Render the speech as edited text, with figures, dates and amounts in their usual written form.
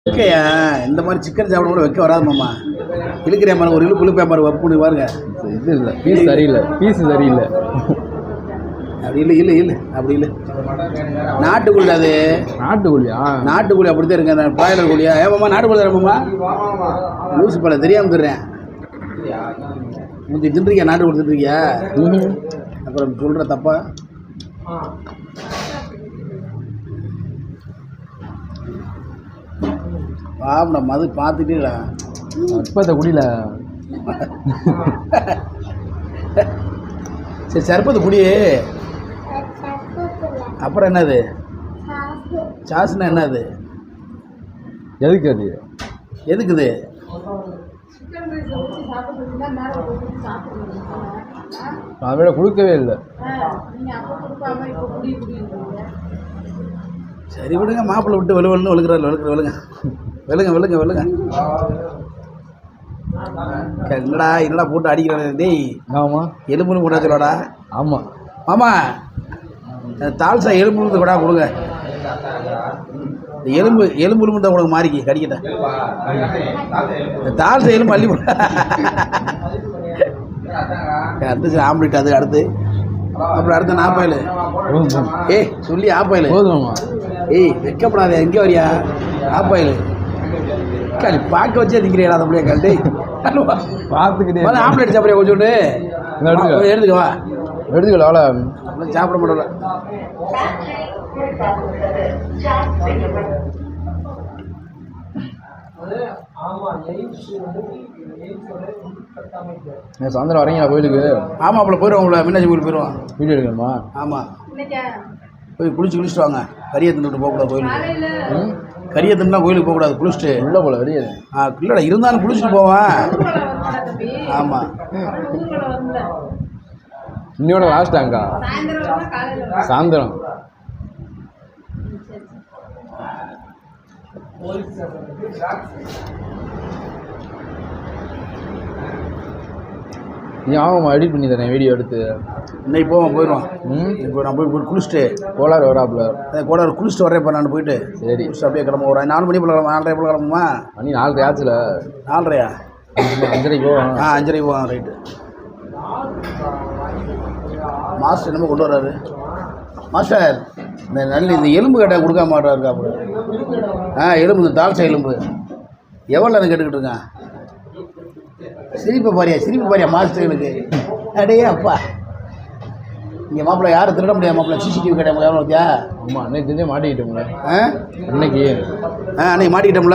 வைக்கையா இந்த மாதிரி சிக்கன் சாப்பிட கூட வைக்க வராது மாமா. இழுக்கிற மாதிரி ஒரு இழுப்பு இழுப்பேன் பாரு வப்புன்னு பாருங்க. இது இல்லை பீஸ் சரியில்லை, பீஸ் சரியில்லை. அப்படி இல்லை இல்லை இல்லை அப்படி இல்லை. நாட்டுக்கோழி அது. நாட்டுக்கோழியா? நாட்டுக்கோழி அப்படித்தான் இருங்க. அந்த பிராய்லர் கோழியா? ஏமாம்மா நாட்டுக்கோழி தரமாம்மா? லூசு பல தெரியாமல் தர்றேன். முந்தி தின்றிருக்கியா? நாட்டுக்கோழி தின்றிருக்கியா? அப்புறம் சொல்கிற தப்பா? பாவம் மது பார்த்துட்டீங்களா? சர்பத்தை குடியில. சரி சர்பத்து குடி. அப்புறம் என்னது? சாஸ்னா என்னது? எதுக்கு அது? எதுக்குது? அவட கொடுக்கவே இல்லை. சரி விடுங்க, மாப்பிள்ளை விட்டு வெளுவெலுன்னு வெளுக்கிறாரு. வெளுங்க வெளுங்க வெளுங்க வெளுங்க. என்னடா போட்டு அடிக்கிறாரு டேய். ஆமா எலும்புன்னு கூட சொல்லடா. ஆமாம் மாமா தால்சா எலும்புன்னு கூட கொடுங்க. எலும்பு எலும்பு தான் கொடுங்க. மாறிக்கி கடிக்கிட்டேன். தால்சா எலும்பு அள்ளி போட. அடுத்து ஆம்லேட். அது அடுத்து அப்புறம் அடுத்த நாப்பாயில். ஏய் சொல்லி ஆப்பாயில் போதுமாம்மா. ஏய் வைக்கப்படாத. எங்கே வரியா? ஆப்பாயில் களி பார்க்க வச்சே திங்கிறீங்களா? அந்த பிள்ளைய கழட்டி பார்த்துக்கிட்டே ஆம்லேட் சாப்பிட்றியா? கொஞ்சோண்டு எடுத்துக்கவா. எடுத்துக்கல சாப்பிட மாட்டோம்ல. சாயந்தரம் வரீங்களா கோயிலுக்கு? ஆமாம் அப்போ போயிடுவோம்ல. மீனாட்சி கோயிலுக்கு போயிடுவோம். வீடியோ எடுக்கணுமா? ஆமாம் போய் குளிச்சுட்டு வாங்க. கறியை தின்னுட்டு போகக்கூடாது கோயிலுக்கு. கறியை தின்னா கோயிலுக்கு போகக்கூடாது. குளிச்சுட்டு உள்ள போல வெளியே. இல்லைடா இருந்தாலும் குளிச்சுட்டு போவேன். ஆமாம் இன்னையோட லாஸ்ட்டாங்கக்கா. சாயந்தரம் நீ ஆமாம்மா எடிட் பண்ணி தரேன் வீடியோ எடுத்து. இன்னைக்கு போயிடுவோம். இப்போ நான் போய் குளிச்சுட்டு கோளாறு வராப்புல. கோளாறு குளிச்சுட்டு வரேன். இப்போ நான் போயிட்டு சரி குளிச்சுட்டு அப்படியே கிளம்ப. ஒரு 4 மணி போல கிளம்ப. 4:30 போல கிளம்புமா? மணி 4 ஆச்சுல. 4:30 5:30 போவோம். 5:30 போவோம். ரைட்டு. மாஸ்டர் என்னமோ கொண்டு வர்றாரு. மாஸ்டர் இந்த எலும்பு கடை கொடுக்க மாட்டாருக்கா? அப்புறம் எலும்பு இந்த தால்சா எலும்பு எவ்வளோ எனக்கு கேட்டுக்கிட்டு இருக்கேன். சிரிப்பு பாரியா மாஸ்டர்களுக்கு. அடே அப்பா இங்கே மாப்பிள்ளை யாரும் திருட முடியாது. மாப்பிள்ளை சிசிடிவி கடை எவ்வளோ பார்த்தியா? ஆமாம் அன்னைக்கு மாட்டிக்கிட்டோம்ல. அன்னைக்கு மாட்டிக்கிட்டோம்ல.